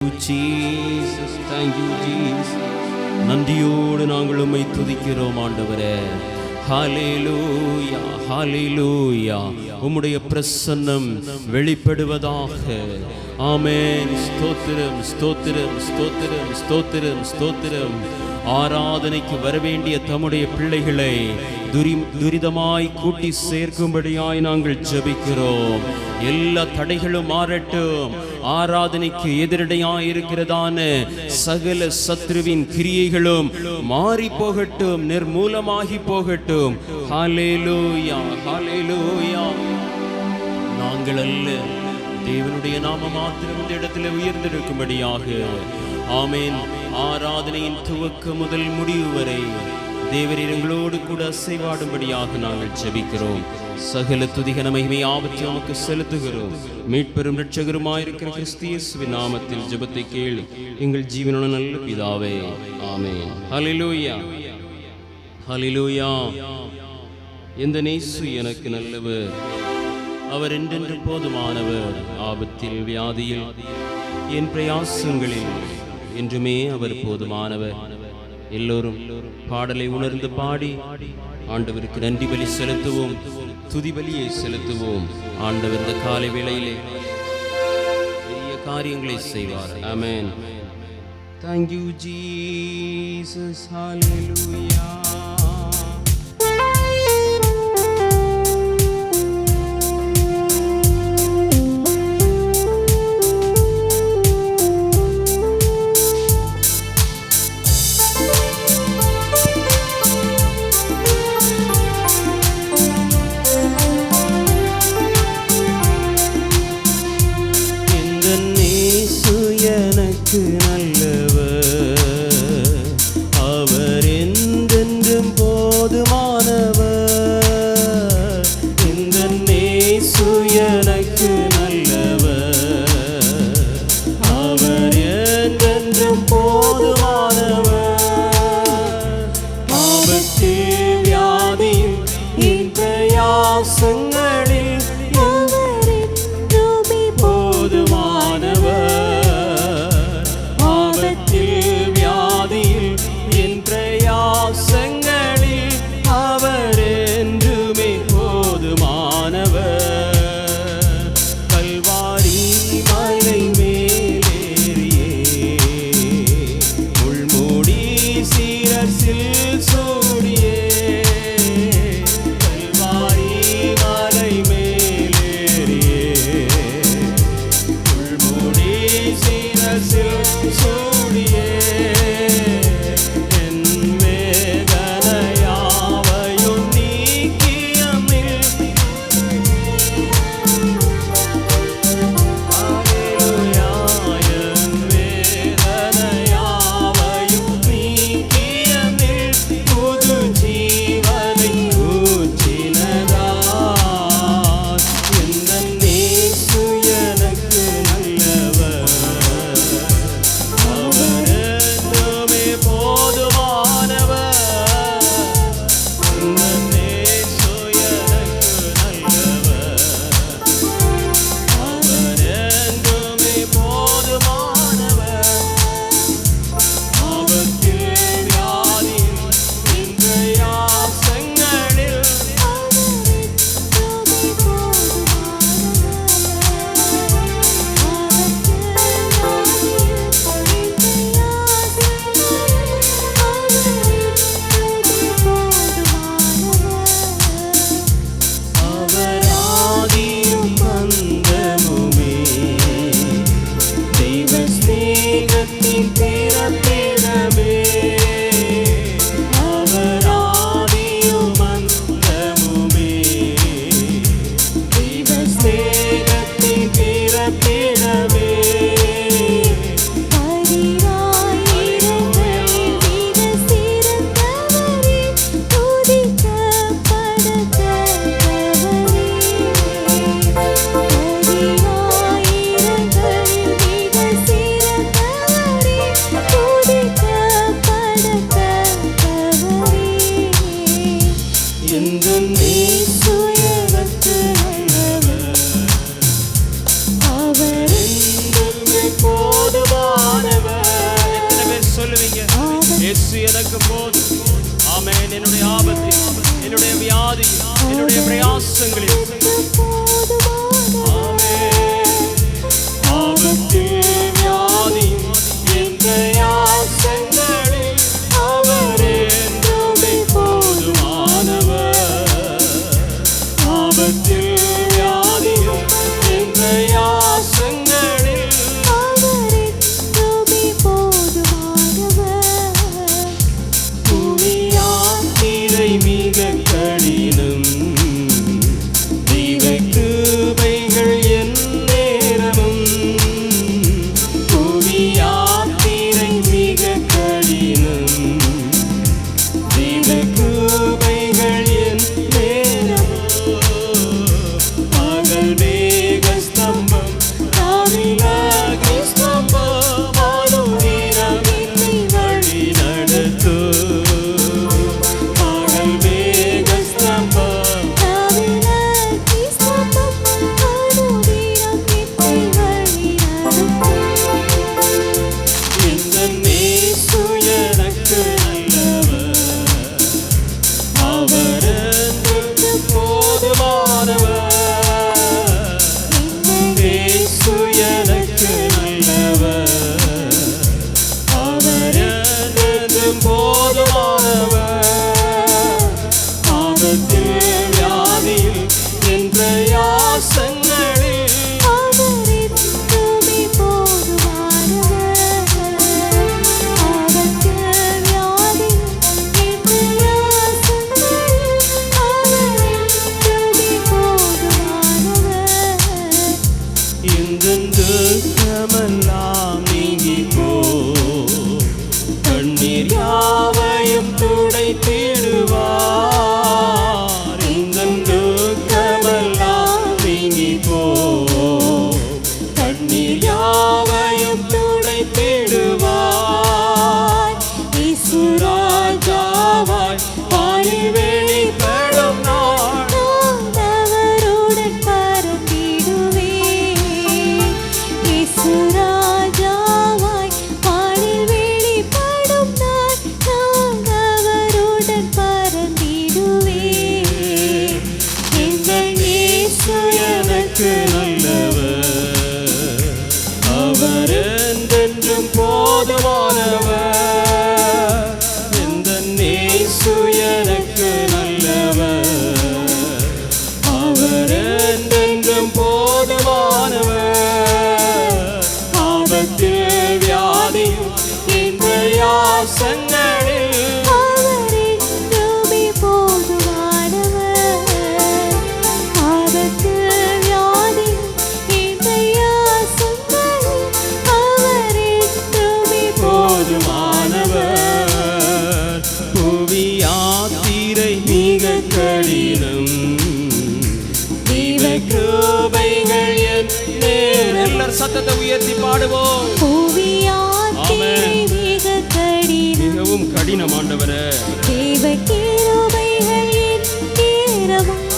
Jesus, thank you Jesus. நன்றியோடு நாங்கள் உம்மை துதிக்கிறோம் ஆண்டவரே. ஹல்லேலூயா, ஹல்லேலூயா. உம்முடைய பிரசன்னம் வெளிப்படுவதாக. ஆமென். ஸ்தோத்திரம், ஸ்தோத்திரம், ஸ்தோத்திரம், ஸ்தோத்திரம், ஸ்தோத்திரம். ஆராதனைக்கு வரவேண்டிய தம்முடைய பிள்ளைகளை துரிதமாய் கூட்டி சேர்க்கும்படியாய் நாங்கள் ஜெபிக்கிறோம். எல்லா தடைகளும் மாறட்டும். ஆராதனைக்கு எதிரடையாய் இருக்கிறதான சகல சத்ருவின் கிரியைகளும் மாறி போகட்டும், நிர்மூலமாகி போகட்டும். ஹல்லேலூயா, ஹல்லேலூயா. நாங்கள் அல்ல, தேவனுடைய நாமம் மாத்திரம் இந்த இடத்துல உயர்ந்திருக்கும்படியாக. ஆமென். ஆராதனையின் துவக்க முதல் முடிவு வரை தேவரீர் எங்களோடு கூட அசைவாடும்படியாக நாங்கள் ஜெபிக்கிறோம். சகல துதிக மகிமை ஆபத்து நமக்கு செலுத்துகிறோம். மீட்பெரும் இரட்சகருமாயிருக்கிற கிறிஸ்து இயேசுவின் நாமத்தில் ஜெபத்தை கேளு எங்கள் ஜீவனுள்ள நல்ல பிதாவே. ஆமென். ஹல்லேலூயா, ஹல்லேலூயா. இந்த நேசு எனக்கு நல்லவர், அவர் என்றென்று போதுமானவர். ஆபத்தில் வியாதியில் என் பிரயாசங்களில் என்றுமே அவர் போதுமானவர். எல்லோரும் பாடலை உணர்ந்து பாடி ஆண்டவருக்கு நன்றி பலி செலுத்துவோம், துதி பலியை செலுத்துவோம். ஆண்டவர் இந்த காலை வேளையிலே பெரிய காரியங்களை செய்வார். ஆமென். Thank you Jesus. Hallelujah. எனக்கு நல்லவர், அவர் என்றென்றும் போதுமானவர். இந்த நேசு எனக்கு நல்லவர், அவர் என்றென்றும் போதுமானவர். ஆபத்தில் வியாதியில் என் பிரயாசங்களில் போதுமானவர். அவர் என்றுமே போதுமானவர். கல்வாரி மலை மேலேறியே யாசங்களில் ஆபத்தில் வியாதியும் என்ற யாசங்களில் அவர் என்றுமே போதுமானவர். ஆபத்தில் வியாதியும் என்ற யாசங்களில் புவியான் நீரை மிக கடினம் கிருபைகள் என் நேரமும். புவியான் நீரை மிக கடினம் கிருபைகள் என் நேரமும். பகல் மேக ஸ்தம்பம் ராவில் அக்னி ஸ்தம்பம் அனுதினம் என்னை வழி நடத்தும். பகல் மேக ஸ்தம்பம் இந்த நேசு எனக்கு நல்லவர். அவர் என்றும் போதுமானவர். நேசு எனக்கு நல்லவர். அவர் என்றும் போதுமானவர். ஆபத்தில் வியாதியில் என்ற யாசங்களில் துக்கமெல்லாம் நீங்கி போ. கண்ணீர் யாவையும் துடைத்திடுவார். இந்த துக்கமெல்லாம் நீங்கி போ. கண்ணீர் யாவையும் துடைத்திடுவார். இயேசு ராஜாவாய் வானில் வெளிப்படும் நாள் எனக்கு நல்லவர். அவர் என்றென்றும் போதுமானவர். இந்த நேசு எனக்கு நல்லவர். அவர் என்றென்றும் போதுமானவர். ஆபத்தில் வியாதியும் இந்த யாசங்களில் போதுமானவர். புவியாத்திரை மிக கடினம் கிருபைகள் என் நேரம். எல்லாரும் சத்தத்தை உயர்த்தி பாடுவோம். மிகவும் கடினம் ஆண்டவரே.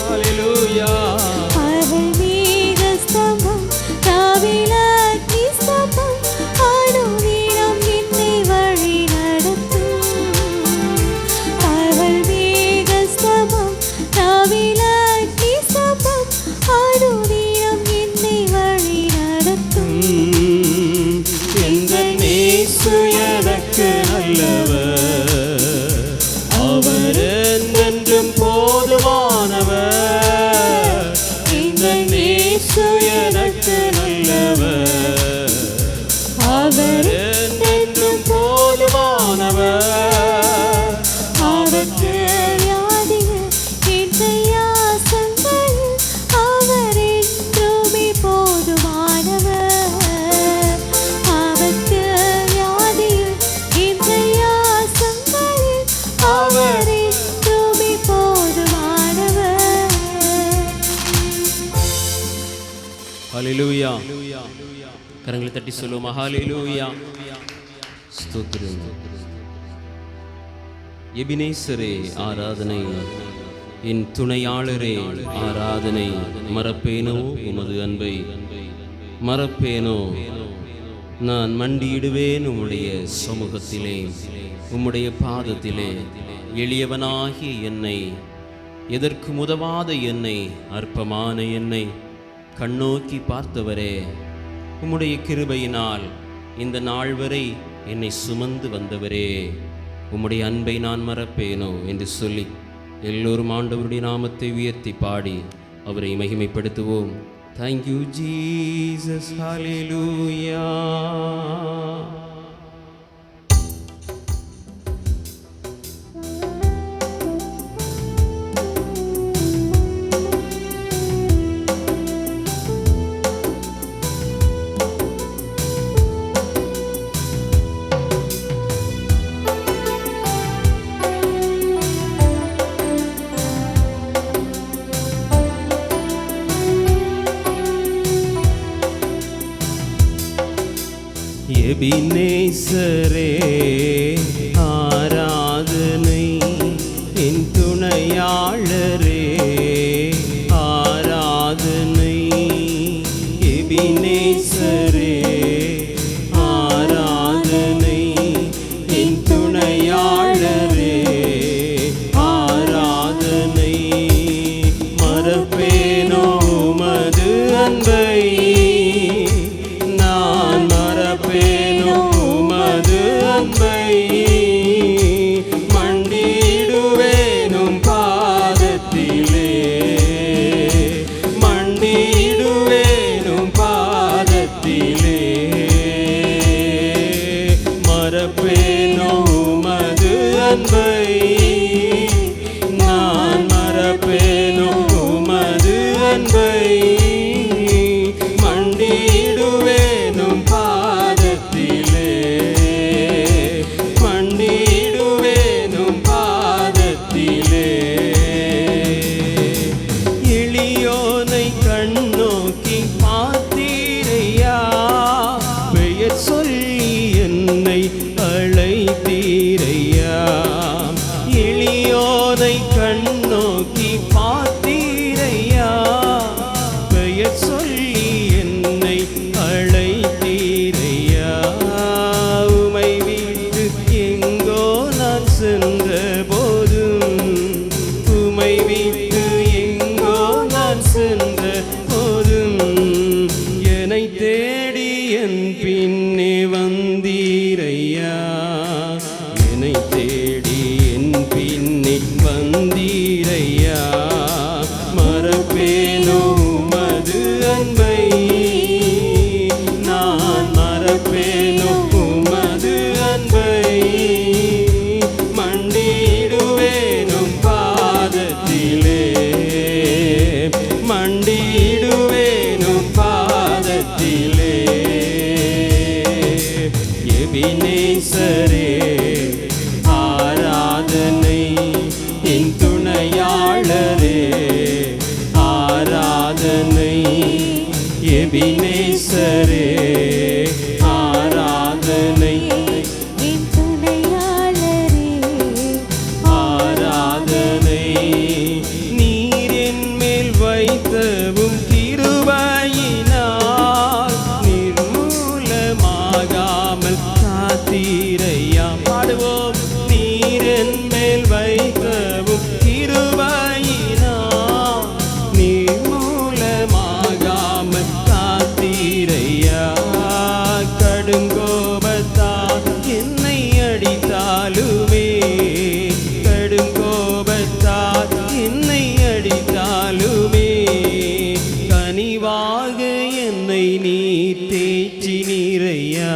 ஹல்லேலூயா. எனக்கு நல்லவர். அவர் என்றென்றும் போதுமானவர். இந்த நேசு எனக்கு நல்லவர். அவர் என்றென்றும் போதுமானவர். ஆபத்தில் ஹல்லேலூயா. கரங்களை தட்டி சொல்லுவோம். ஹல்லேலூயா. ஸ்தோத்திரம். எபினேசரே ஆராதனை. என் துணையாளரே ஆராதனை. மறப்பேனோ உமது அன்பை, மறப்பேனோ? நான் மண்டியிடுவேன் உம்முடைய சமூகத்திலே, உம்முடைய பாதத்திலே. எளியவனாகிய என்னை எதற்கு உதவாத என்னை, அற்பமான என்னை கண்ணோக்கி பார்த்தவரே, உம்முடைய கிருபையினால் இந்த நாள் வரை என்னை சுமந்து வந்தவரே, உம்முடைய அன்பை நான் மறப்பேனோ என்று சொல்லி எல்லோரும் ஆண்டவருடைய நாமத்தை உயர்த்தி பாடி அவரை மகிமைப்படுத்துவோம். Thank you, Jesus. Hallelujah. எபினேசரே ஆராதனை, என் துணையாளரே ஆராதனை. எபினேசரே ஆராதனை, என் துணையாளரே ஆராதனை. மறப்பேனோ உமது அன்பை, நான் மறப்பேனோ உமது அன்பை. மண்டிடுவேனும் பாதத்திலே, மண்டிடுவேனும் பாதத்திலே. மறப்பேனோ உமது அன்பை, நான் மறப்பேனோ உமது அன்பை. மண்டிடுவேனும் பாதத்திலே, மண்டிடுவேனும் பாதத்திலே. எளியோனை கண்ணோக்கி பார்த்தீரையா, பெயர் சொல்லி என்னை அழைத்தீரையா. எளியோனை கண்ணோக்கி பார்த்தீரையா, பெயர் சொல்லி என்னை அழைத்தீரையா. உமை விட்டு எங்கோ நான் சென்ற போதும், உமை விட்டு எங்கோ நான் சென்ற போதும், என்னை தேடி என் பின்னே வந்தீரையா. என்னை தேடி என் பின்னே வந்தீரையா. மறப்பேனோ உமது அன்பை, நான் மறப்பேனோ உமது அன்பை. மண்டிடுவேனும் பாதத்திலே, மண்டிடுவேனும் பாதத்திலே. எபினேசரே ஆராதனை, என் துணையாளரே ஆராதனை. எபினேசரே ஆராதனை, என் துணையாளரே ஆராதனை. நீர் என் மேல் வைத்தவும் கிருபையினால் நிர்மூலமாகாமல் காத்தீரையா. பாடுவோம். நீர் என் மேல் வைத்தவும் கிருபையினால் நிர்மூலமாகாமல் காத்தீரையா. கடுங்கோபத்தால் என்னை அடித்தாலுமே, கடுங்கோபத்தால் என்னை அடித்தாலுமே, கனிவாக என்னை நீர் தேற்றினீரையா.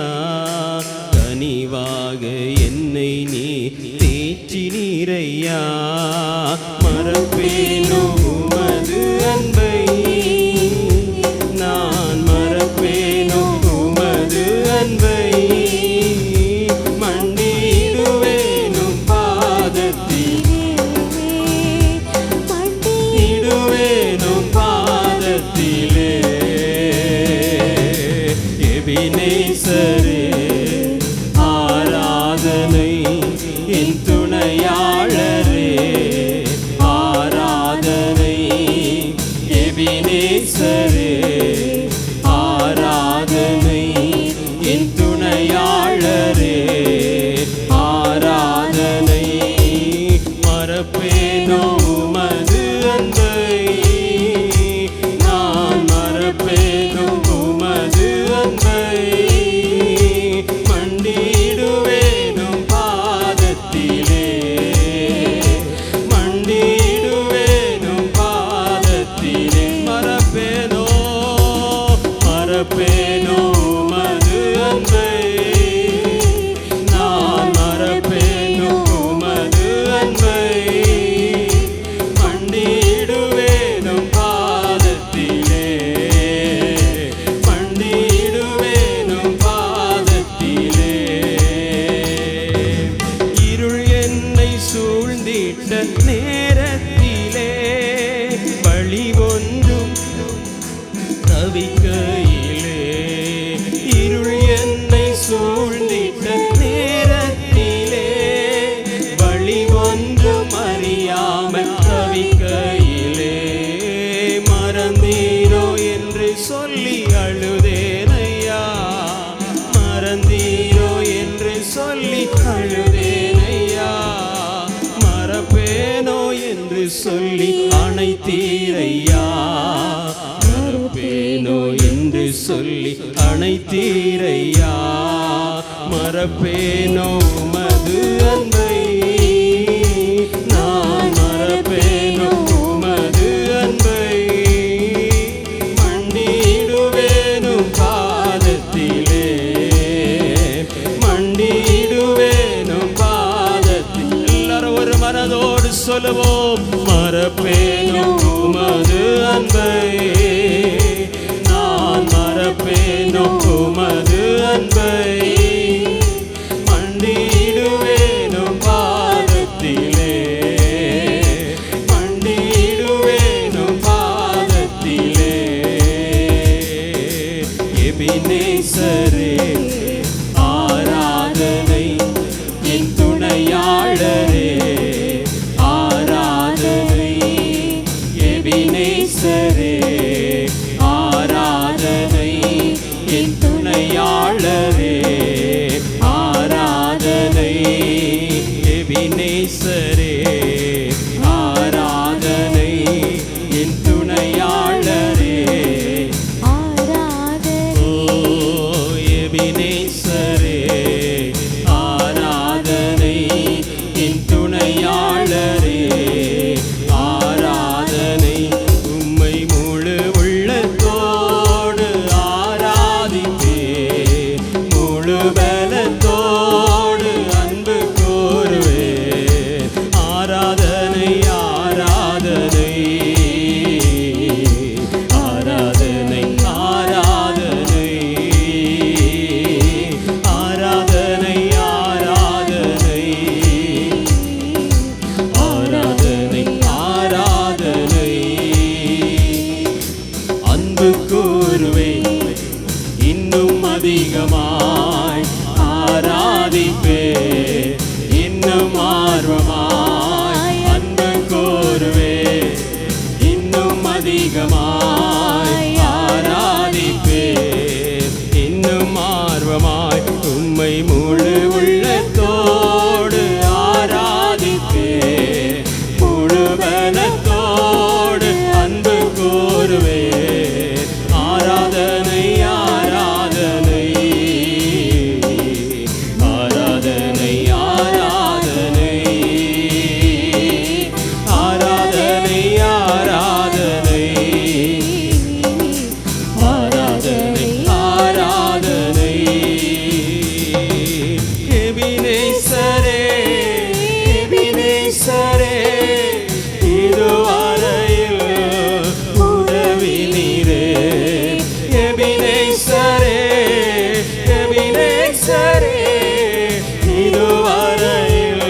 கனிவாக என்னை நீர் தேற்றினீரையா. மறப்பேனோ உமது அன்பை, நான் மறப்பேனோ உமது அன்பை. மண்டிடுவேனும் பாதத்திலே, மண்டிடுவேனும் பாதத்திலே. எபினேசரே ஆராதனை, என் துணையாளரே ஆராதனை. வந்தீரோ என்று சொல்லி அழுதேனையா. மறப்பேனோ என்று சொல்லி அணைத்தீரையா. மறப்பேனோ என்று சொல்லி அணைத்தீரையா. மறப்பேனோ உமது அன்பை, நான் மறப்பேனோ உமது அன்பை. மண்டிடுவேனும் பாதத்திலே, மண்டிடுவேனும் பாதத்தில். எல்லாரும் ஒரு மனதோடு சொல்லுவோம். மறப்பேனோ உமது அன்பை, நான் மறப்பேனோ உமது அன்பை. மண்டிடுவேனும் பாதத்திலே, மண்டிடுவேனும் பாதத்திலே. எபினேசரே ஆராதனை, என் துணையாளரே ஆராதனை. எபினேசரே ஆராதனை, என் துணையாளரே ஆராதனை. எபினேசரே ஆராதனை, என் துணையாளரே ஆராதனை. ஓ எபினேசரே ஆராதனை, என் துணையாளரே ஆராதனை. உம்மை முழு உள்ளத்தோடு ஆராதிப்பேன், முழு பலத்தோடு அன்பு கூறுவேன். ஆராதனை ஆராதனை ஆராதனை ஆராதனை ஆராதனை ஆராதனை ஆராதனை. அன்பு கூறுவேன் இன்னும் அதிகமாய், ஆராதிப்பேன் இன்னும் ஆர்வமாய். அன்பு கூறுவேன் இன்னும் அதிகமாய், ஆராதிப்பேன் இன்னும் ஆர்வமாய். உம்மை முழு உள்ளத்தோடு ஆராதிப்பேன், முழு பலத்தோடு அன்பு கூறுவேன். ஆராதனை ஆராதனை ஆராதனை ஆராதனை ஆராதனை ஆராதனை ஆராதனை ஆராதனை. எபினேசரே எபினேசரே இதுவரையில் உதவி நீரே. எபினேசரே எபினேசரே இதுவரையில்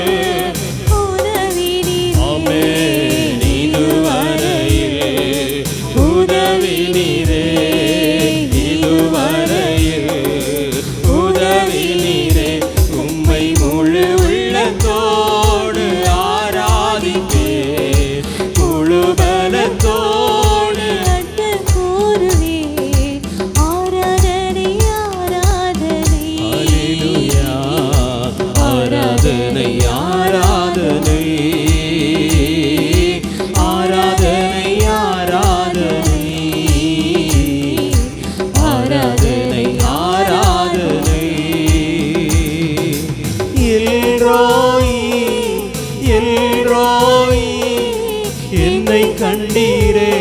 உதவி நீரே. ஆமென். இதுவரையில் உதவி நீரே. இதுவரையில் உதவி நீரே. உம்மை முழு உள்ளத்தோடு ஆராதிப்பேன், முழு பலத்தோடு அன்பு கூறுவேன். ஆராதனை ஆராதனை அல்லேலூயா. ஆராதனை ஆராதனை ஆராதனை ஆராதனை ஆராதனை ஆராதனை. எல்ரோயி எல்ரோயி என்னை கண்டீரே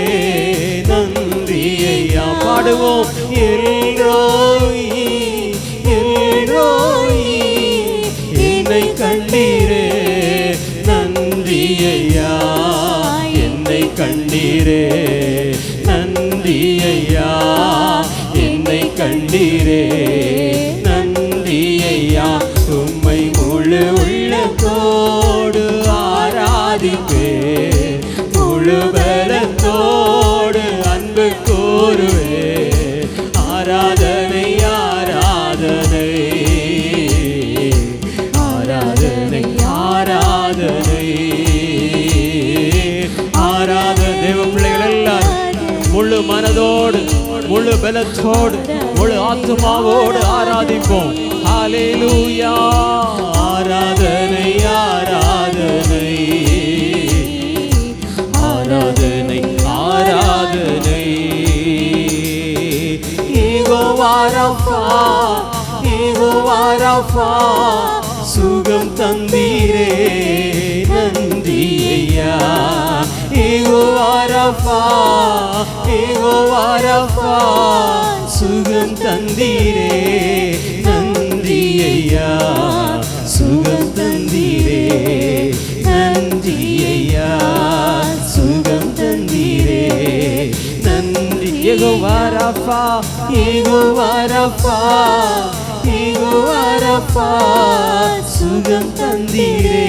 நன்றி ஐயா. பாடுவோம். எல்ரோயி எல்ரோயி என்னை கண்டீரே நன்றி ஐயா. என்னை கண்டீரே நன்றி ஐயா. என்னை கண்டீரே நன்றி ஐயா. உம்மை முழு உள்ளத்தோடு ஆராதிப்பேன், முழு பலத்தோடு அன்பு கூறுவேன். ஆராதனை ஆராதனை ஆராதனை ஆராதனை ஆராதனை. தேவ பிள்ளைகள் எல்லாரும் முழு மனதோடு முழு முழு பலத்தோடு முழு ஆத்துமாவோடு ஆராதிப்போம். ஹல்லேலூயா. ஆராதனை ஆராதனை ஆராதனை ஆராதனை. யெகோவா ராஃபா, யெகோவா ராஃபா, சுகம் தந்தீரே நன்றி ஐயா. யெகோவா ராஃபா, யெகோவா ராஃபா, சுகம் தந்தீரே நன்றி ஐயா. சுகம் தந்தீரே நன்றி ஐயா. சுகம் தந்தீரே நன்றி. யெகோவா ராஃபா, யெகோவா ராஃபா, யெகோவா ராஃபா, சுகம் தந்தீரே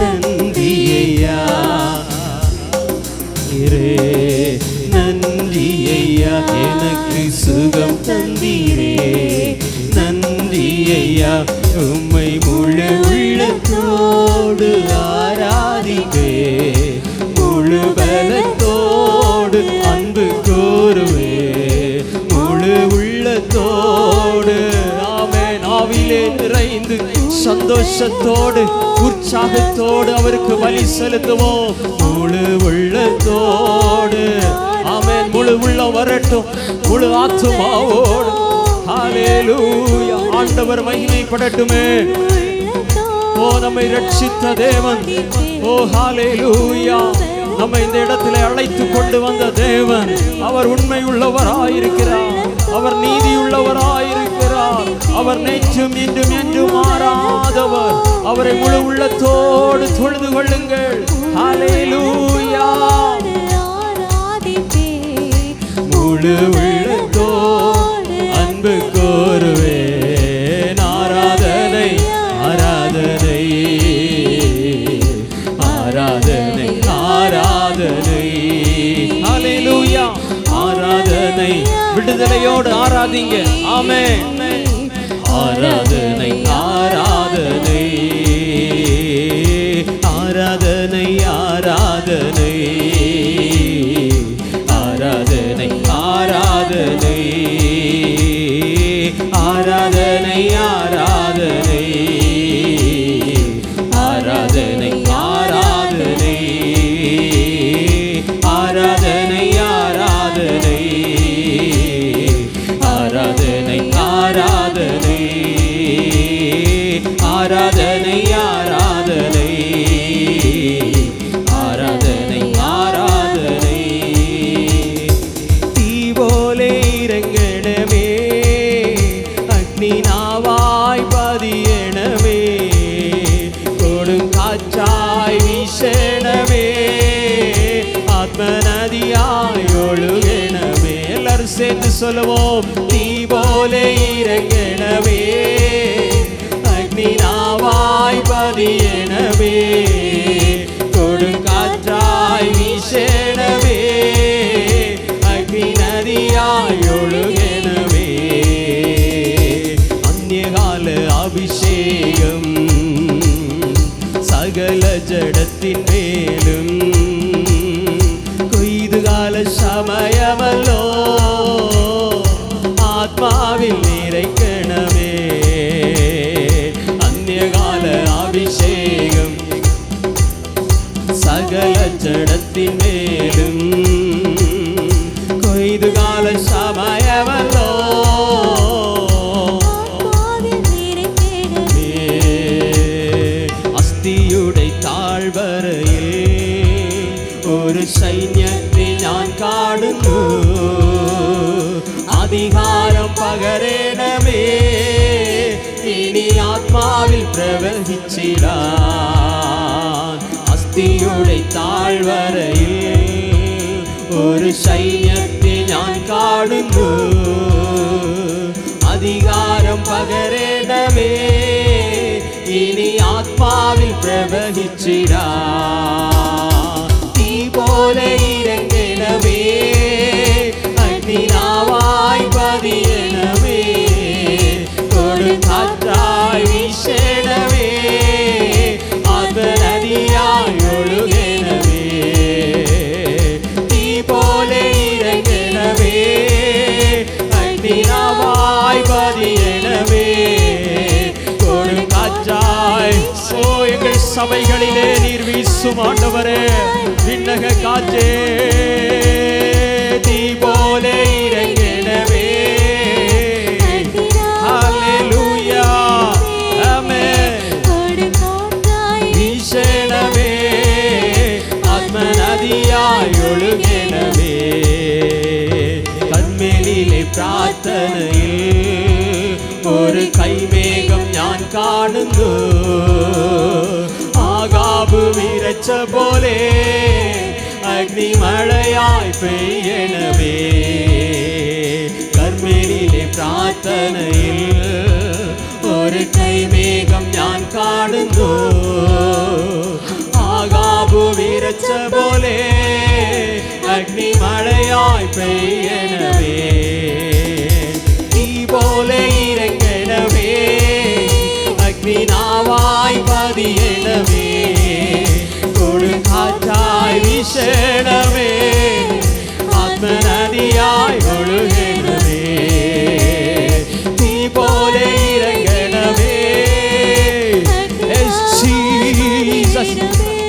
நன்றி ஐயா. நன்றி ஐயா. எனக்கு சுகம் தந்தீரே நன்றி ஐயா. உம்மை முழு உள்ளத்தோடு ஆராதிப்பே, முழு பலத்தோடு அன்பு கூறுவே, முழு உள்ளத்தோடு. ஆமென். ஆவிலே நிறைந்து சந்தோஷத்தோடு உற்சாகத்தோடு அவருக்கு பலி செலுத்துவோம். முழு உள்ளத்தோடு. ஆமென். முழு உள்ளம் வரட்டும், முழு ஆத்துமாவோடு. ஹல்லேலூயா. ஆண்டவர் மகிமைப்படட்டுமே. ஓ, நம்மை ரட்சித்த தேவன். ஓ ஹல்லேலூயா. நம்மை இந்த இடத்திலே அழைத்து கொண்டு வந்த தேவன் அவர் உண்மை உள்ளவராயிருக்கிறார். அவர் நீதி உள்ளவராயிருக்கிறார். அவர் நேற்றும் இன்றும் என்றும் மாறாதவர். அவரை முழு உள்ளத்தோடு தொழுது கொள்ளுங்கள். ஹல்லேலூயா. முழு உள்ளத்தோடு அன்பு கூறுவேன். ஆராதனை ஆராதனை ஆராதனை ஆராதனை. ஹல்லேலூயா. ஆராதனை. விடுதலையோடு ஆராதிங்க. ஆமென். ஆராதனை ஆராதனை ஆராதனை ஆராதனை ஆராதனை ஆராதனை ஆராதனை ஆராதனை ஆராதனை ஆராதனை ஆராதனை ஆராதனை ஆராதனை ஆராதனை ஆராதனை ஆராதனை ஆராதனை ஆராதனை. தீ போலே இறங்கணமே, அக்னி நாவாய் பதியணமே, கொடுங்காற்றாய் வீசணமே, ஆத்ம நதியாய் ஒழுகணமே. எல்லாரும் சேர்ந்து சொல்லுவோம். தீ போலே இறங்கணமே, அக்னி நாவாய் பதியணமே, கொடுங்காற்றாய் வீசணமே, அக்னி நதியாய் ஒழுகணமே. அந்நியகால அபிஷேகம் சகல ஜடத்தின் மேலும், கொய்துகால சமயமல்லோ ஆத்மாவில் நிறைக்கணமே. அந்நியகால அபிஷேகம் சகல ஜடத்தின் மேலும், கொய்துகால சமயமல்லோ அஸ்தியுடை தாழ்வரையில் ஒரு சைன்யத்தை நான் காணுന്നു. அதிகாரம் പകരണമേ ഇനി ആത്മാവിൽ പ്രവഹിച്ചിടാൻ അസ്ഥിയുടെ താഴ്വരയിൽ ഒരു സൈന്യത്തെ ഞാൻ കാണുന്നു അധികാരം പകരണമേ ഇനി ആത്മാവിൽ പ്രവഹിച്ചിടാൻ തീ പോലെ ഇറങ്ങണമേ അഗ്നിനാവായി പതിയണമേ കൊടുങ്കാറ്റായി വീശണമേ ആത്മനദിയായി ഒഴുകണമേ തീ പോലെ ഇറങ്ങണമേ சபைகளிலே நீர் வீசும் ஆண்டவரே. விண்ணக காற்றே தீ போல இறங்கினவே. ஹல்லேலூயா ஆமென். வீசணவே ஆத்மநதியாய் ஒழுகினவே. കൺമേലിലെ പ്രാർത്ഥനയിൽ ഒരു കൈമേഘം ഞാൻ കാണുന്നു. ആകാബ് വിരച്ച പോലെ അഗ്നിമഴയായി പെയ്യണമേ. കർമ്മേലിലെ പ്രാർത്ഥനയിൽ ഒരു കൈമേഘം ഞാൻ കാണുന്നു. ആകാബ് വിരച്ച പോലെ അഗ്നിമഴയായി പെയ്യണമേ. തീ പോലെ ഇറങ്ങണമേ. അഗ്നിനാവായി പതിയണമേ. കൊടുങ്കാറ്റായി വീശണമേ. ആത്മനദിയായി ഒഴുകണമേ. തീ പോലെ ഇറങ്ങണമേ.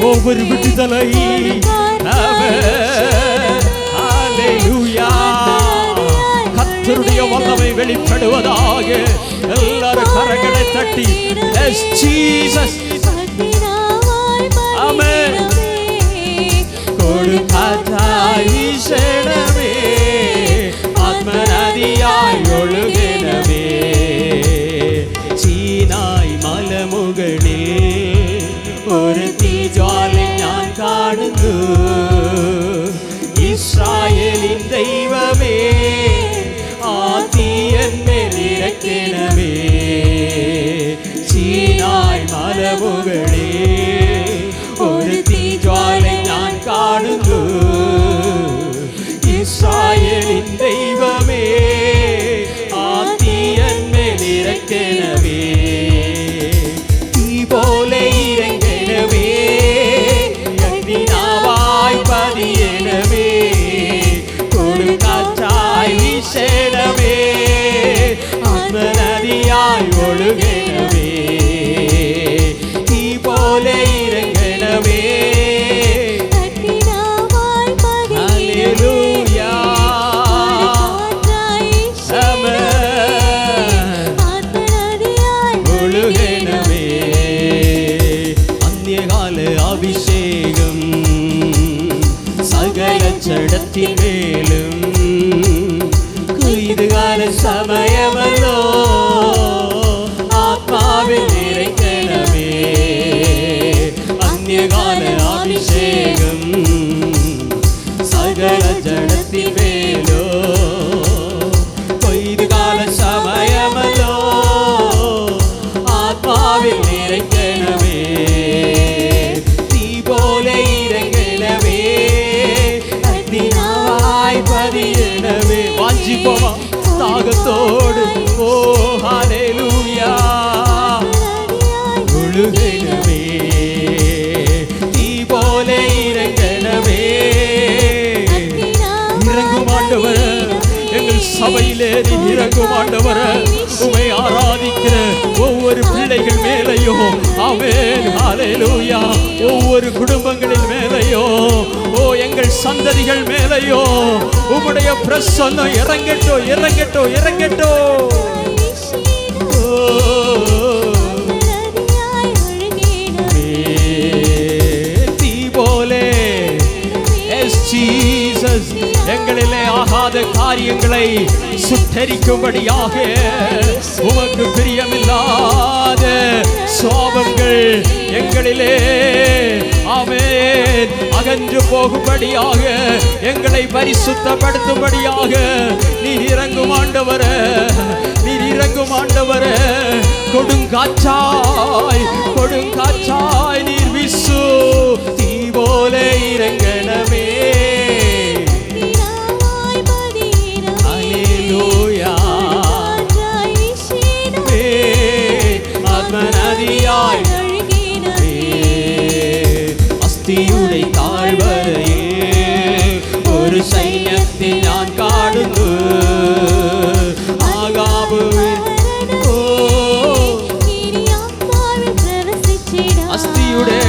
ஒவ்வொரு விடுதலை கர்த்தருடைய வல்லமை வெளிப்படுவதாக. எல்லாரும் கரங்களை தட்டி எஸ் ஜீசஸ் ஆமென். கொடுங்காற்றாய் வீசணவே. ആത്മനദിയായി ഒഴുകണമേ. സീനായ് മലമുകളിൽ ഒരു തീജ്വാല ഞാൻ കാണുന്നു. ഇസ്രായേലിൻ ദൈവമേ ആ തീ എന്മേൽ ഇറക്കണമേ. സീനായ് മലമുകളിൽ ഒരു തീജ്വാല ഞാൻ കാണുന്നു. ഇസ്രായേലിൻ ദൈവമേ ആ തീ എന്മേൽ ഇറക്കണമേ. തീ പോലെ ഇറങ്ങണമേ. അഗ്നിനാവായി പതിയണമേ. കൊടുങ്കാറ്റായി വീശണമേ. ആത്മനദിയായി ഒഴുകണമേ. തീ പോലെ ഇറങ്ങണമേ. ഹല്ലേലൂയാ ഒഴുകണമേ. അന്യകാല അഭിഷേകം സകല ജഡത്തിന്മേലും കൊയ്തുകാല സമയമല്ലോ. ആത്മാവിൽ നിറയ്ക്കണമേ. അന്യകാല അഭിഷേകം സകല ജഡത്തിന്മേലോ. കൊയ്തുകാല സമയമല്ലോ. ആത്മാവിൽ നിറയ്ക്കണമേ. തീ പോലെ ഇറങ്ങണമേ. അഗ്നിനാവായി പതിയണമേ. വാഞ്ചിപ്പോവാ താകത്തോട്. ഓ ഹല്ലേലൂയാ ഒഴുകണമേ. തീ പോലെ ഇറങ്ങണമേ. இறங்கும் ஆண்டவரே, எங்கள் சபையிலே நீ இறங்கும் ஆண்டவரே. உம்மை ஆராதிக்கிற ஒவ்வொரு பிள்ளைகள் மேலையோ ஆமென் ஹல்லேலூயா. ஒவ்வொரு குடும்பங்களின் மேலையோ ஓ எங்கள் சந்ததிகள் மேலையோ உம்முடைய பிரசன்னம் இறங்கட்டும் இறங்கட்டும் இறங்கட்டும். தீ போலே எஸ் ஜீசஸ் எங்களிலே ஆகாத காரியங்களை சுட்டரிக்கும்படியாக உமக்கு பிரியமில்லாத சுவாபங்கள் எங்களிலே ஆமென் அகன்று போகும்படியாக எங்களை பரிசுத்தப்படுத்தும்படியாக நீர் இறங்கும் ஆண்டவரே. நீர் இறங்கும் ஆண்டவரே. கொடுங்காற்றாய் கொடுங்காற்றாய் நீர் வீசு. தீ போல இறங்கணமே. ஹல்லேலூயா ஆத்மநதியாய் അസ്ഥിയുടെ താഴ്വരയിൽ ഒരു സൈന്യത്തെ ഞാൻ കാണുന്നു. ആകാബ് അസ്ഥിയുടെ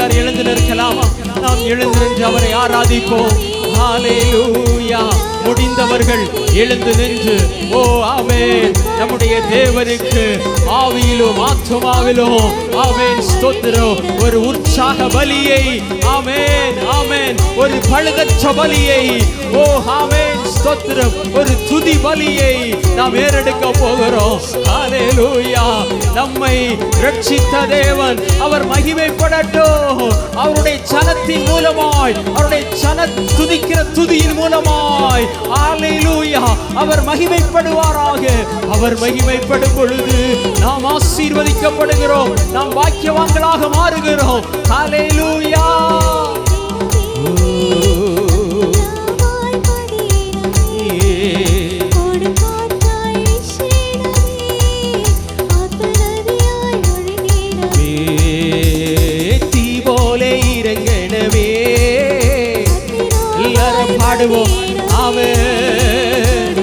எல்லாரும் எழுந்து நிற்கலாமா? நாம் எழுந்து நின்று அவரை ஆராதிப்போம். ஹல்லேலூயா. முடிந்தவர்கள் எழுந்து நின்று ஓ ஆமென் நம்முடைய தேவனுக்கு ஆவியிலும் ஆத்துமாவிலும் ஆமென் ஸ்தோத்திரம் ஒரு உற்சாக பலியை ஆமென் ஆமென் ஒரு பழுதற்ற பலியை ஓ ஆமென் ஸ்தோத்திரம் ஒரு துதி பலியை நாம் ஏறெடுக்க போகிறோம். ஹல்லேலூயா. நம்மை ரட்சித்த தேவன் அவர் மகிமைப்படட்டும். அவருடைய சனத்தின் மூலமாய் அவருடைய சன துதிக்கிற துதியின் மூலமாய் ஹல்லேலூயா அவர் மகிமைப்படுவாராக. அவர் மகிமைப்படும் பொழுது நாம் ஆசீர்வதிக்கப்படுகிறோம். நாம் பாக்கியவான்களாக மாறுகிறோம். ஹல்லேலூயா. பாடுவோம். ஆமென்.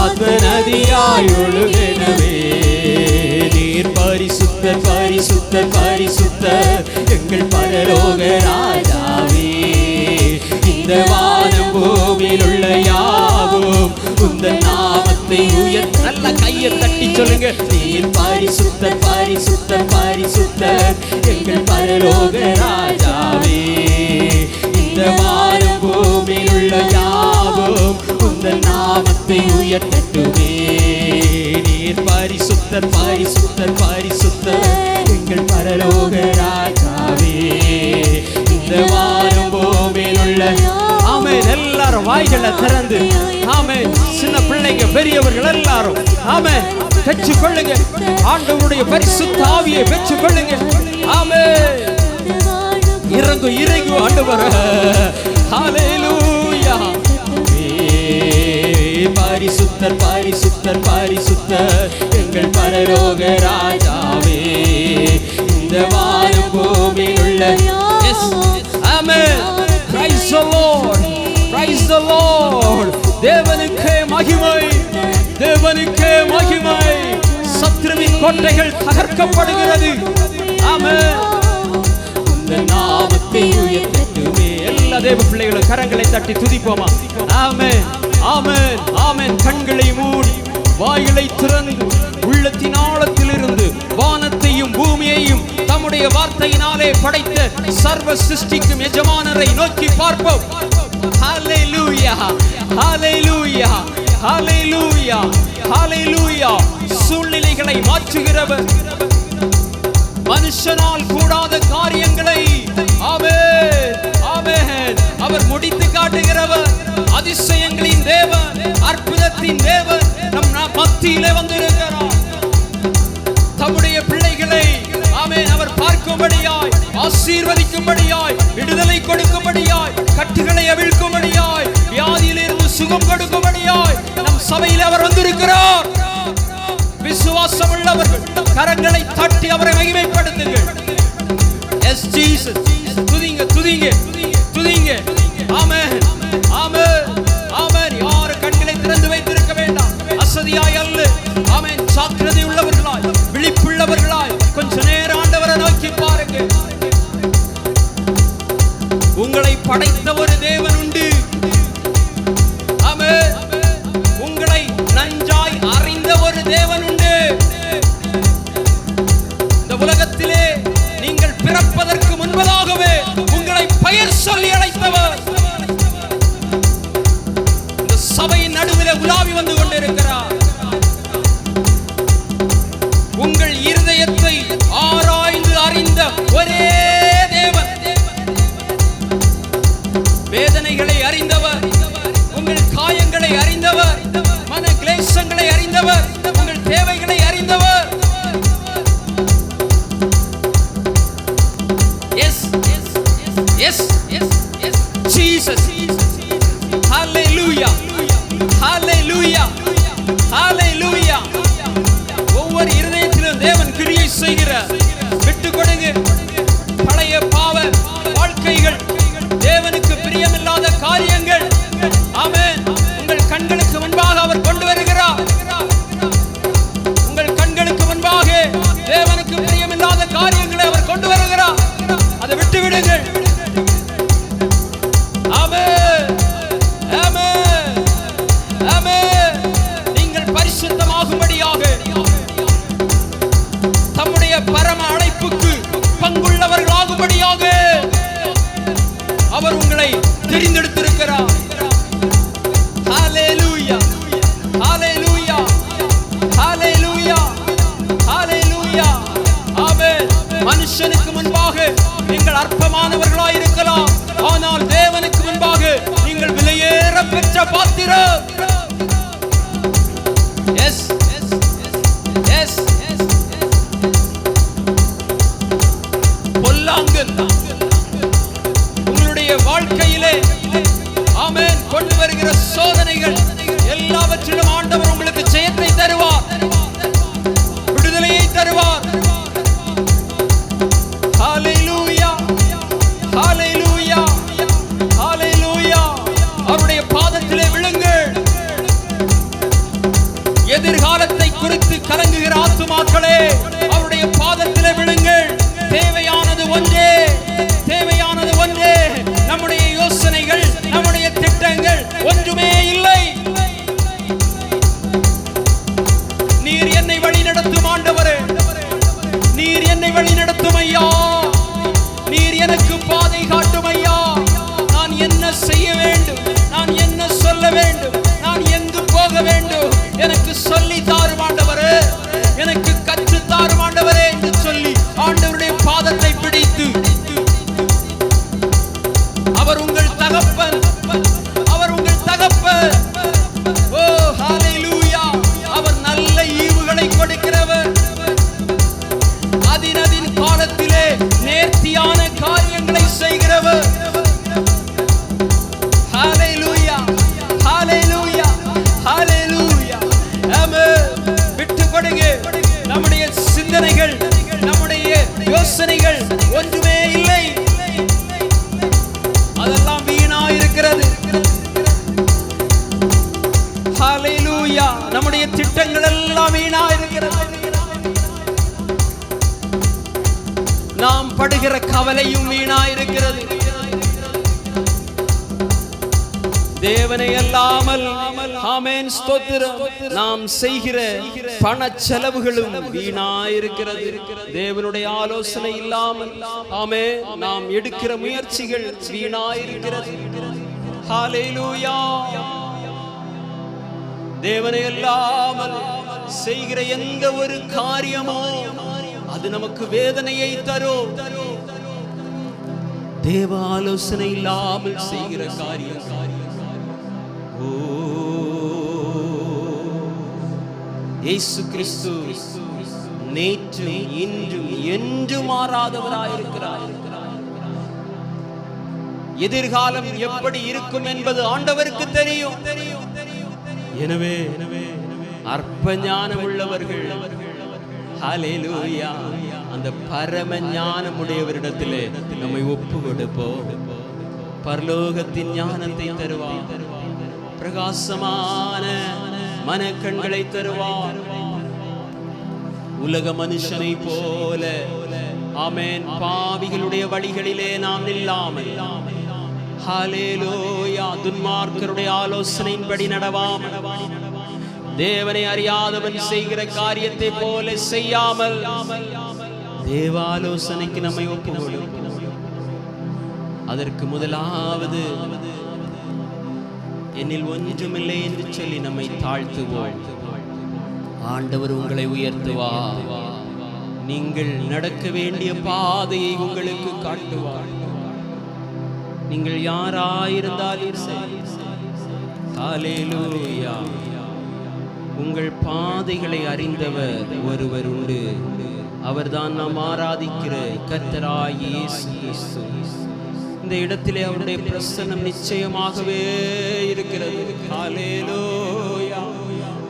ஆத்மநதியாய் ஒழுகினவே நீர் பரிசுத்தர் பரிசுத்தர் பரிசுத்தர் எங்கள் பரலோக ராஜாவே. இந்த வானம் பூமியில் உள்ள யாவும் உந்தன் நாமத்தை உயர்த்த நல்ல கையை தட்டி சொல்லுங்க. நீர் பரிசுத்தர் பரிசுத்தர் பரிசுத்தர் எங்கள் பரலோக ராஜாவே. இந்த வானம் பூமியில் உள்ள யாவும் உந்தன் நாமத்தை உயர்த்தட்டுமே. நீர் பரிசுத்தர் பரிசுத்தர் பரிசுத்தர் எங்கள் பரலோக ராஜாவே. இந்த வானம் பூமியில் உள்ள ஆமென். எல்லாரும் வாய்களை திறந்து ஆமென். சின்ன பிள்ளைங்க பெரியவர்கள் எல்லாரும் ஆமென் பெற்றுக் கொள்ளுங்க. ஆண்டவருடைய பரிசுத்த ஆவியை பெற்றுக் கொள்ளுங்க. ஆமென். இறங்கு இறங்கு ஆண்டவரே. ஹல்லேலூயா. பரிசுத்தர் பரிசுத்தர் பரிசுத்தர் எங்கள் பரலோக ராஜாவே. இந்த வானம் பூமியில் உள்ள ஆமென். Praise the Lord. Praise the Lord. தேவனுக்கே மகிமை. தேவனுக்கே மகிமை. சத்ருவின் கோட்டைகள் தகர்க்கப்படுகிறது. ஆமென். இந்த நாமத்தை உயர்த்தட்டுமே. எல்லா தேவ பிள்ளைகளும் கரங்களை தட்டி துதிப்போமா? ஆமென் ஆமென் ஆமென். கண்களை மூடி வாய்களை திறந்து உள்ளத்தின் ஆழத்திலிருந்து வானத்தையும் பூமியையும் தம்முடைய வார்த்தையினாலே படைத்த சர்வ சிருஷ்டிக்கும் எஜமானரை நோக்கி பார்ப்போம். ஹல்லேலூயா ஹல்லேலூயா ஹல்லேலூயா ஹல்லேலூயா. சூழ்நிலைகளை மாற்றுகிறவர், மனுஷனால் கூடாத காரியங்களை ஆமென் ஆமென் அவர் முடித்து காட்டுகிறவர். அதிசயங்களின் தேவன், அற்புதத்தின் தேவன் நம் மத்தியிலே வந்திருக்கிறார். தம்முடைய பிள்ளைகளை ஆமென் அவர் பார்க்கும்படியாய், ஆசீர்வதிக்கும்படியாய், விடுதலை கொடுக்கும்படியாய், கட்டுகளை அவிழ்க்கும்படியாய், வியாதியிலிருந்து சுகம் கொடுக்கும்படியாய் நம் சபையில் அவர் வந்திருக்கிறார். விசுவாசம் உள்ளவர்கள் கரங்களை தட்டி அவரை மகிமைப்படுத்துங்கள். S Jesus. துதிங்க துதிங்க துதிங்க. ஆமென் ஆமென் ஆமென். யார் கண்களை திறந்து வைத்திருக்க வேண்டாம். அசதியாய் அல்ல. ஆமென். ஜாக்கிரதை உள்ளவர்களாய், விழிப்புள்ளவர்களாய் கொஞ்ச நேரம் ஆண்டவரை நோக்கி பாருங்க. உங்களை படைத்த ஒரு தேவன் உண்டு. ஆமென். உங்களை நன்றாய் அறிந்த ஒரு தேவன் உண்டு. நீங்கள் அற்பமானவர்களாய் இருக்கலாம், ஆனால் தேவனுக்கு முன்பாக நீங்கள் விலையேற பெற்ற பாத்திரம். எஸ் எஸ் பொல்லாங்கன் உங்களுடைய வாழ்க்கையிலே ஆமென் கொண்டு வருகிற சோதனைகள் எல்லாவற்றிலும் ஆண்டவர் உங்களுக்கு ஜெயத்தை தருவார், விடுதலையை தருவார். ஹalleluya ஹalleluya ஹalleluya. அவருடைய பாதத்திலே விழுங்கள். எதிர்காலத்தை குறித்து கலங்குகிற ஆத்துமாக்களே, அவருடைய பாதத்திலே விழுங்கள். தேவையானது ஒன்றே, தேவையானது ஒன்றே. நம்முடைய யோசனைகள், நம்முடைய திட்டங்கள் ஒன்றுமே இல்லை. நீர் என்னை வழி நடத்தும் ஆண்டவரே, நீர் என்னை வழி நடத்தும் ஐயா, நீர் எனக்கு பாதை காட்டும் ஐயா. நான் என்ன செய்ய வேண்டும், நான் என்ன சொல்ல வேண்டும், நான் எங்கு போக வேண்டும், எனக்கு சொல்லி தாரும் ஆண்டவரே, எனக்கு கற்று தாரும் ஆண்டவரே என்று சொல்லி ஆண்டவருடைய பாதத்தை பிடித்து, அவர் உங்கள் தகப்பன், அவர் உங்கள் தகப்பன். ஓ ஹalleluya. அவர் நல்ல ஈவுகளை கொடுக்கிறவர், அதின் காலத்திலே நேர்த்தியான காரியங்களை செய்கிறவர். ஹalleluya ஹalleluya ஹalleluya. ஆமென். விட்டு கொடுங்க. நம்முடைய சிந்தனைகள், நம்முடைய யோசனைகள் ஒன்றுமே இல்லை, அதெல்லாம் வீணா இருக்கிறது. ஹalleluya. நம்முடைய திட்டங்கள் எல்லாம் வீணா இருக்கிறது. நாம் படுகிற கவலையும் வீணா இருக்கிறது. தேவனை அல்லாமல் ஆமென் ஸ்தோத்திரம் நாம் செய்கிற பண செலவுகளும் வீணாயிருக்கிறது. தேவனுடைய ஆலோசனை இல்லாமல் ஆமென் நாம் எடுக்கிற முயற்சிகள் வீணாயிருக்கிறது. ஹalleluya. தேவனை அல்லாமல் செய்கிற எந்த ஒரு காரியமோ அது நமக்கு வேதனையை தரும். தேவ ஆலோசனை இல்லாமல் செய்கிற காரியம் இயேசு கிறிஸ்து நேற்று இன்றும் என்றும் மாறாதவராயிருக்கிறார். எதிர்காலம் எப்படி இருக்கும் என்பது ஆண்டவருக்கு தெரியும். எனவே அற்ப ஞானம் உள்ளவர்கள் ஹalleluya அந்த பரம ஞானம் உடையவரிடத்திலே நம்மை ஒப்பு கொடுப்போம். பரலோகத்தின் ஞானத்தை தருவார், பிரகாசமான மனக்கண்களை தருவார். உலக மனுஷனை போல ஆமென் பாவிகளுடைய வழிகளிலே நாம் நில்லாமல் ஹalleluya துன்மார்க்கருடைய ஆலோசனையின்படி நடவாமல், தேவனை அறியாதவன் செய்கிற காரியத்தை போல செய்யாமல் தேவ ஆலோசனைக்கு நம்மை ஒப்புக்கொள்ளும். அதற்கு முதலாவது என்னில் ஒன்றுமில்லை என்று சொல்லி நம்மை தாழ்த்துவோம். ஆண்டவர் உங்களை உயர்த்துவார். நீங்கள் நடக்க வேண்டிய பாதையை உங்களுக்கு காட்டுவார். நீங்கள் யாராயிருந்தாலும் சரி ஹalleluya உங்கள் பாதைகளை அறிந்தவர் ஒருவர் உண்டு. அவர்தான் நாம் ஆராதிக்கிற கர்த்தராகிய இயேசு கிறிஸ்து. இந்த இடத்திலே அவருடைய பிரசன்னம் நிச்சயமாகவே இருக்கிறது. ஹalleluya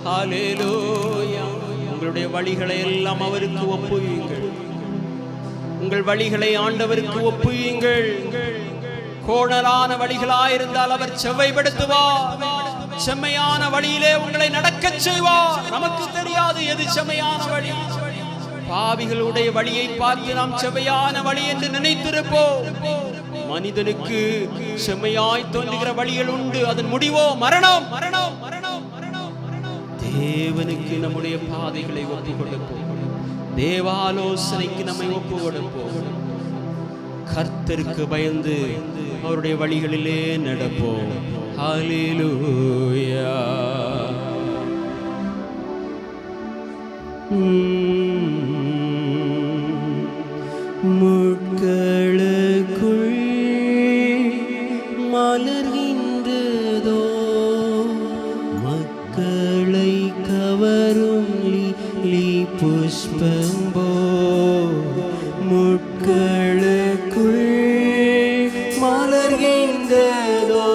ஹalleluya. உங்களுடைய வழிகளை எல்லாம் அவருக்கு ஒப்புவியுங்கள். உங்கள் வழிகளை ஆண்டவருக்கு ஒப்புவியுங்கள். கோணலான வழிகளாயிருந்தால் அவர் செவ்வைப்படுத்துவார். செம்மையான வழியிலே உங்களை நடக்கச் செய்வார். நமக்கு தெரியாது எது செம்மையான வழி. பாவிகளுடைய வழியை பார்த்து நாம் செவ்வையான வழி என்று நினைத்திருப்போம். மனிதனுக்கு செம்மையாய் தோன்றுகிற வழிகள் உண்டு, அதன் முடிவோ மரணம். மரணம் மரணம் மரணம். தேவனுக்கு நம்முடைய பாதைகளை ஒப்புக் கொடுப்போம். தேவாலோசனைக்கு நம்மை ஒப்புக் கொடுப்போம். கர்த்தருக்கு பயந்து அவருடைய வழிகளிலே நடப்போம். ஹalleluya. முட்களுக்கு போ முட்களுக்குள் மலர்கின்றதோ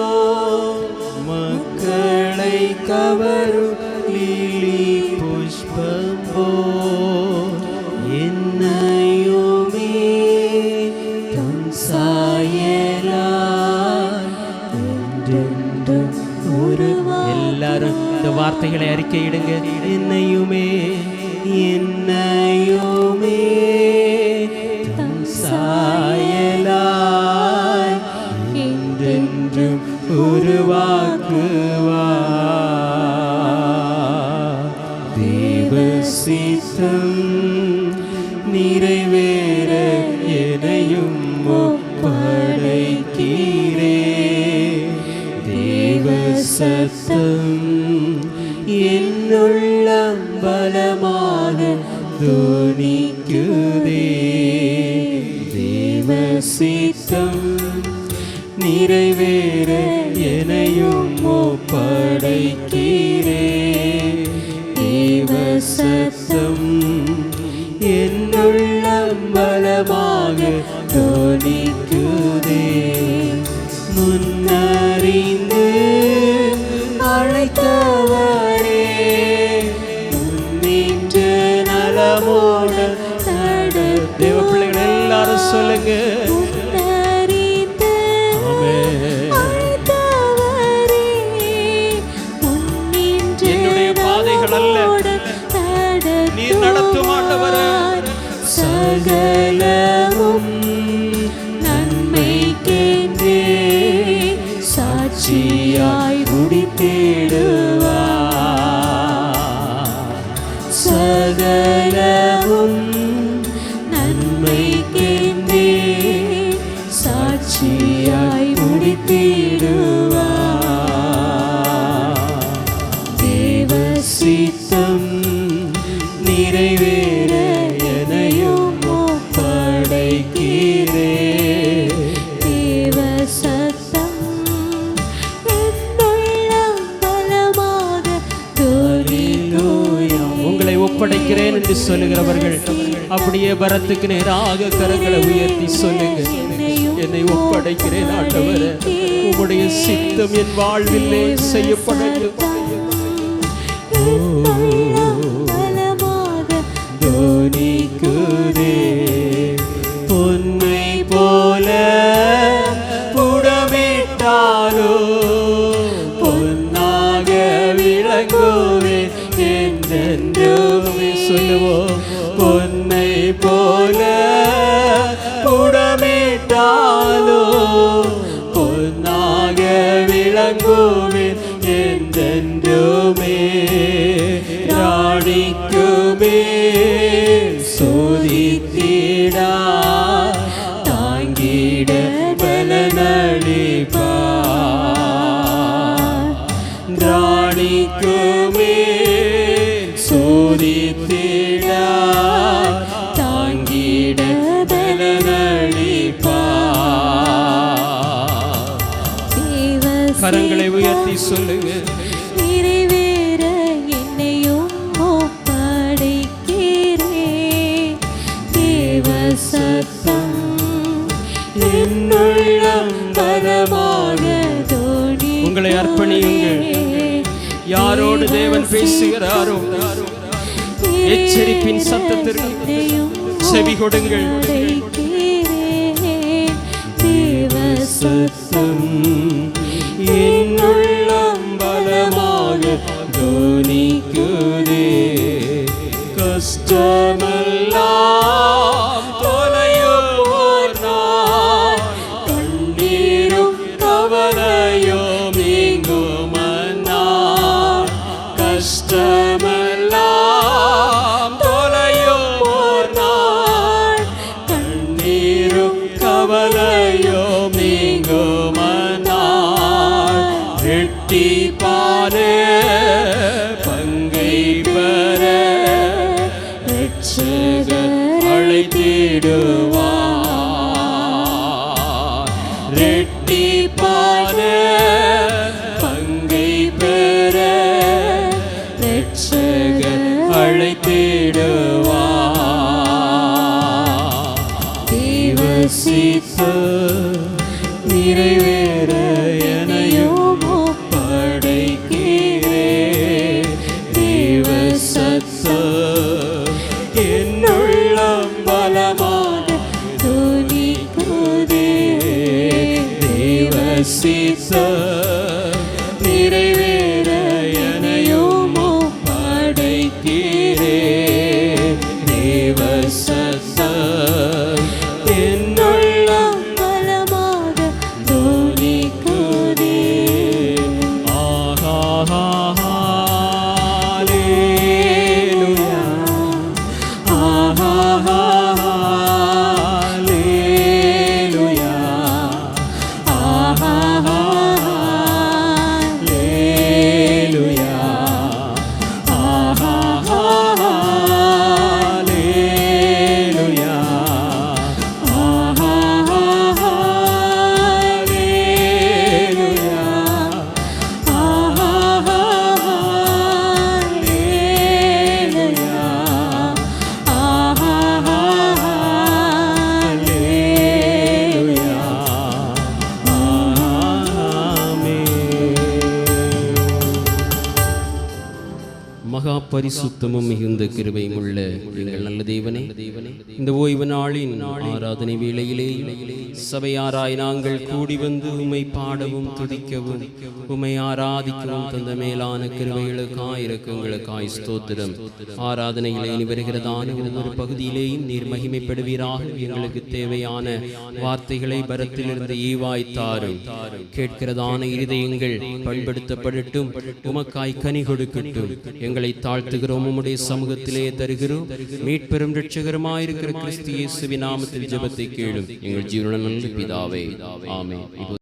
மக்களை கவரும் லீலி புஷ்பம் போ என்னையுமே தம் சாயலாய் என்றென்றும் எல்லாரும் இந்த வார்த்தைகளை அறிக்கையிடுங்க. என்னையுமே என்னையுமே தம் சாயலாய் என்றென்றும் உருவாக்குவார். தேவ சித்தம் நிறைவேற எனையும் ஒப்படைக்கிறே. தேவ சத்தம் என்னுள்ளம் பலமாக துணிக்குதே. தேவ சித்தம் நிறைவேற எனையும் ஒப்படைக்கிறே. தேவ சத்தம் என்னுள்ளம் பலமாக துணிக்குதே. முன்னறிந்து அழைத்தவரே முன்னின்ற நலமோட நட. தேவ பிள்ளைகள் எல்லாரும் சொல்லுங்க. என்னுடைய பாதைகள் அல்ல நீர் நடத்தும் ஆண்டவரே. சகலமும் நன்மைக்கென்றே சாட்சியாய் முடித்திடுவார். சகலமும் நன்மைக்கென்றே சாட்சியாய் முடித்திடுவார். தேவ சித்தம் நிறைவேற எனையும் ஒப்படைக்கிறே. தேவ சத்தம் என்னுள்ளம் பலமாக துணிக்குதே. உங்களை ஒப்படைக்கிறேன் என்று சொல்லுகிறவர்கள் அப்படியே பரத்துக்கு நேராக கரங்களை உயர்த்தி சொல்லுங்க. என்னை ஒப்படைக்கிறேன் ஆண்டவரே, உம்முடைய சித்தம் என் வாழ்விலே செய்யப்படட்டும். துணிக்குதே. பொன்னை போல புடமிட்டாலோ பொன்னாக விளங்குவேன் என்றென்றுமே. சொல்லுவோம். பொன்னை போல புடமிட்டாலோ பொன்னாக விளங்குவேன் என்றென்றுமே. ராணிக்குமே சோதித்திடா தாங்கிட பலனளிப்பார். ராணிக்குமே சோதித்திடா தாங்கிட பலனளிப்பார். கரங்களை உயர்த்தி சொல்லுங்க. நிறைவேற என்னையும் ஒப்படைக்கிறே. தேவ சத்தம் என்னுள்ளம் பலமாக துணிக்குதே. உங்களை அர்ப்பணியுங்கள். யாரோடு தேவன் பேசுகிறாரோ எச்சரிப்பின் சத்தத்திற்கு செவி கொடுங்கள். தேவ சத்தம் என்னுள்ளம் பலமாக துணிக்குதே. கஷ்டமெல்லாம் தொலையோர் நாள் கண்ணீரும் கவலையோ நீங்கும் அந்நாள். கஷ்டமெல்லாம் தொலையோர் நாள் கண்ணீரும் கவலையோ நீங்கும் அந்நாள். ரெட்டிப்பான பங்கை பெற ரட்சகர் அழைத்திடுவார். ரெட்டிப்பான பங்கை பெற ரட்சகர் அழைத்திடுவார். சித்தம் நிறைவேற என்னையும் ஒப்படைக்கிறேன். தேவ சத்தம் என்னுள்ளம் பலமாக துதிக்குதே. தேவ சித்தம் நிறைவேற என்னையும் ஒப்படைக்கிறேன். தேவ சத்தம் என்னுள்ளம் பலமாக துதிக்குதே. ஹalleluya ஹalleluya ஹalleluya ஹalleluya மகா பரிசுத்தமும் மிகுந்த கிருபையும் உள்ள எங்கள் நல்ல தேவனே, இந்த ஓய்வு நாளின் ஆராதனை வேளையிலே சபையாராய் நாங்கள் கூடி வந்து உம்மை பாடவும் துதிக்கவும் உம்மை ஆராதிக்கவும் தந்த மேலான கிருபைகளுக்காய் இரக்கங்களுக்காய் ஸ்தோத்திரம். ஆராதனையிலே இனி வருகிறதான ஒவ்வொரு பகுதியிலேயும் நீர் மகிமைப்படுவீராக. எங்களுக்கு தேவையான வார்த்தைகளை பரத்திலிருந்து ஈவாய் தாரும். கேட்கிறதான இருதயங்கள் பண்படுத்தப்படட்டும், உமக்காய் கனி கொடுக்கட்டும். எங்களை தாழ்த்துகிறோம், உம்முடைய சமூகத்திலே தருகிறோம். மீட்பெரும் இரட்சகருமாயிருக்கிற கிறிஸ்து இயேசுவின் நாமத்தில் ஜெபத்தை கேளும் எங்கள் ஜீவனுள்ள நல்ல பிதாவே, ஆமென்.